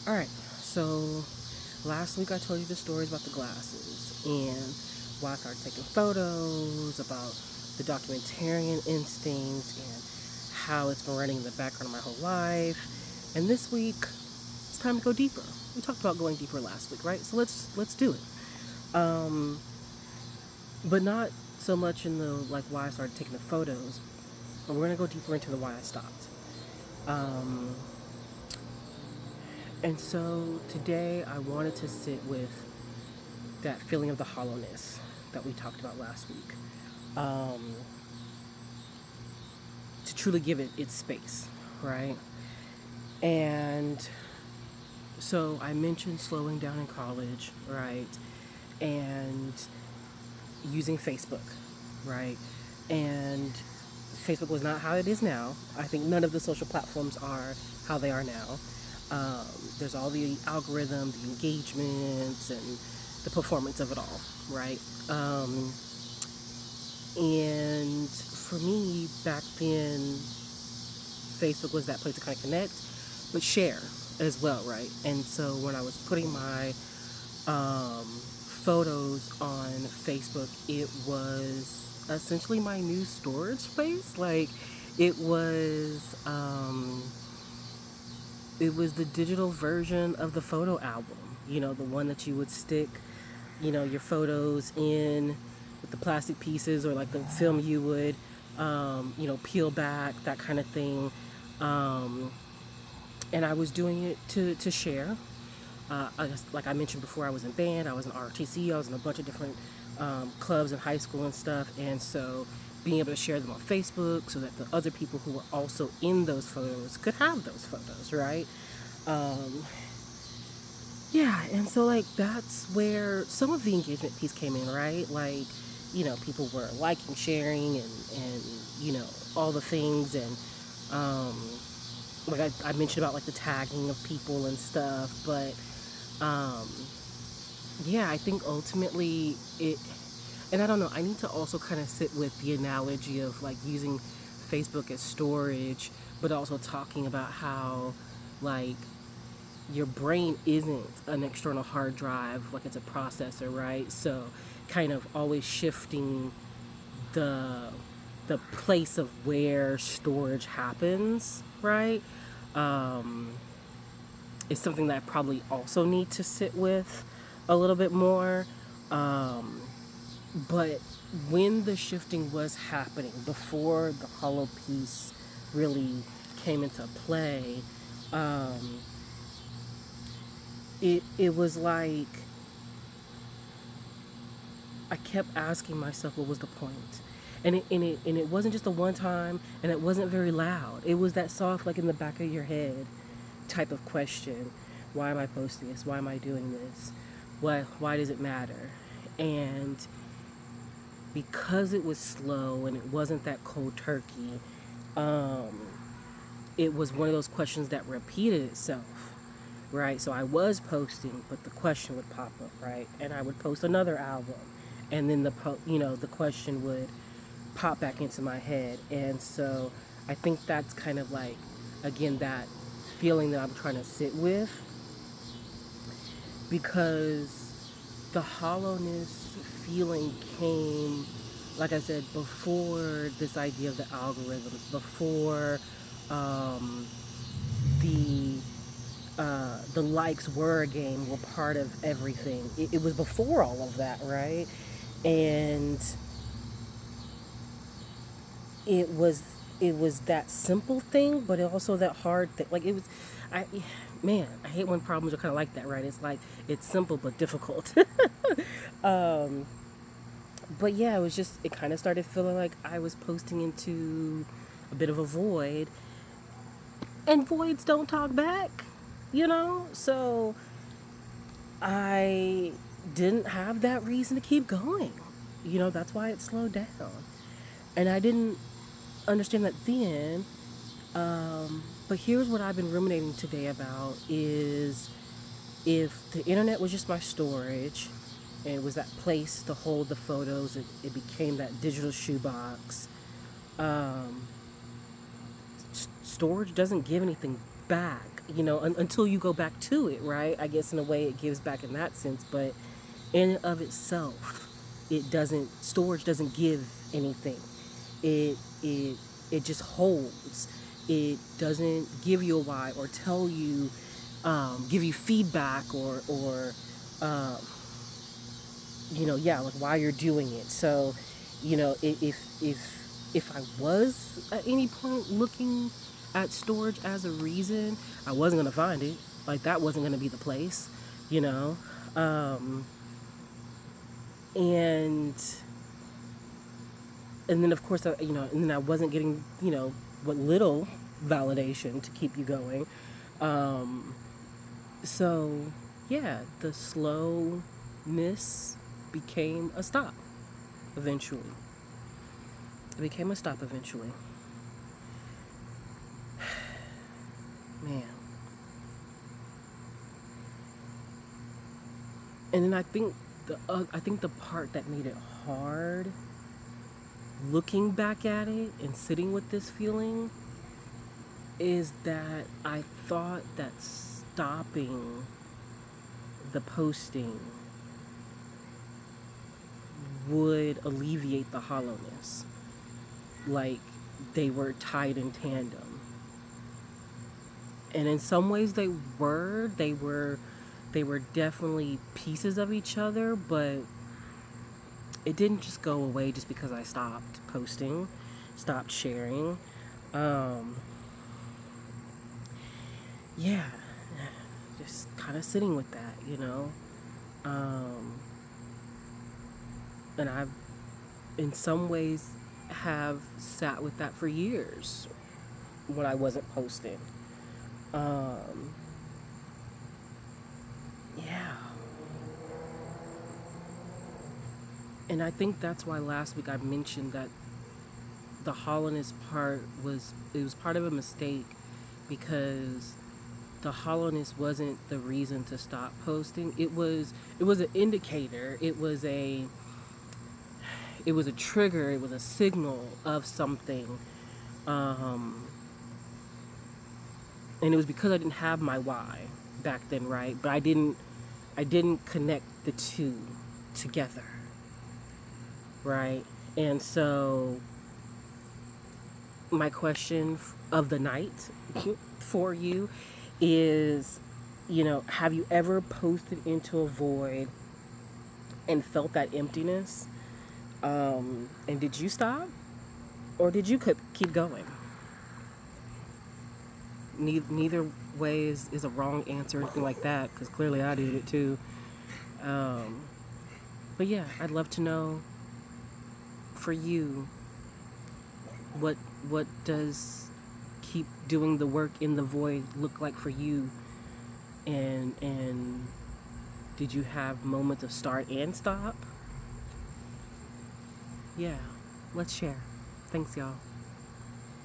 Alright, so last week I told you the stories about the glasses and why I started taking photos, about the documentarian instinct and how it's been running in the background of my whole life. And this week it's time to go deeper. We talked about going deeper last week, right? So let's do it. But not so much in the like why I started taking the photos, but we're gonna go deeper into the why I stopped. Um, And so today I wanted to sit with that feeling of the hollowness that we talked about last week, um, to truly give it its space, right? And so I mentioned slowing down in college, right? And using Facebook, right? And Facebook was not how it is now. I think none of the social platforms are how they are now. There's all the algorithm, the engagements, and the performance of it all, right? And for me, back then, Facebook was that place to kind of connect, but share as well, right? And so when I was putting my photos on Facebook, it was essentially my new storage space. Like, it was um, it was the digital version of the photo album. You know, the one that you would stick, your photos in with the plastic pieces, or like the film you would, peel back, that kind of thing. Um, and I was doing it to share. Like I mentioned before, I was in band, I was in ROTC, I was in a bunch of different clubs in high school and stuff. And so being able to share them on Facebook so that the other people who were also in those photos could have those photos, right? Um, yeah, and so like that's where some of the engagement piece came in, right? Like, people were liking, sharing, and all the things, and um, like I mentioned about like the tagging of people and stuff, but um, yeah, I think ultimately and I don't know, I need to also kind of sit with the analogy of like using Facebook as storage, but also talking about how like your brain isn't an external hard drive, like it's a processor, right? So kind of always shifting the the place of where storage happens, right? Um, is something that I probably also need to sit with a little bit more. Um, but when the shifting was happening, before the hollow piece really came into play, um, it was like I kept asking myself what was the point. And it wasn't just a one time, and it wasn't very loud. It was that soft, like in the back of your head type of question. Why am I posting this? Why am I doing this? Why does it matter? And because it was slow and it wasn't that cold turkey, um, it was one of those questions that repeated itself, right? So I was posting, but the question would pop up, right? And I would post another album, and then the question would pop back into my head. And so I think that's kind of like, again, that feeling that I'm trying to sit with, because the hollowness feeling came, like I said, before this idea of the algorithms, before um, the the likes were a game, were part of everything. It was before all of that, right? And it was it was that simple thing, but also that hard thing. Like it was, I man, I hate when problems are kind of like that, right? It's like it's simple but difficult. um, but yeah, it kind of started feeling like I was posting into a bit of a void, and voids don't talk back, So I didn't have that reason to keep going. That's why it slowed down. And I didn't understand that then. But here's what I've been ruminating today about is, if the internet was just my storage, and it was that place to hold the photos, it became that digital shoebox. Um, Storage doesn't give anything back until you go back to it, right? I guess in a way it gives back in that sense, but in and of itself, storage doesn't give anything. It it it just holds. It doesn't give you a why or tell you, give you feedback, or um, yeah, like why you're doing it. So, if I was at any point looking at storage as a reason, I wasn't gonna find it. Like that wasn't gonna be the place, you know. Um, and and then of course, and then I wasn't getting, what little validation to keep you going. Um, so yeah, the slowness became a stop eventually. It became a stop eventually. Man. And then I think the part that made it hard, looking back at it and sitting with this feeling, is that I thought that stopping the posting would alleviate the hollowness. Like they were tied in tandem. And in some ways they were definitely pieces of each other, but it didn't just go away just because I stopped posting, stopped sharing. Um, yeah, just kind of sitting with that, Um, and I've, in some ways, have sat with that for years when I wasn't posting. Um, yeah. And I think that's why last week I mentioned that the hollowness part was part of a mistake, because the hollowness wasn't the reason to stop posting. It was an indicator. It was a trigger. It was a signal of something. Um, and it was because I didn't have my why back then, right? But I didn't connect the two together, right? And so my question of the night for you is, have you ever posted into a void and felt that emptiness? And did you stop, or did you keep going? Neither way is a wrong answer or anything like that, because clearly I did it too. Um, but yeah, I'd love to know for you, what does keep doing the work in the void look like for you, and did you have moments of start and stop? Yeah, let's share. Thanks, y'all.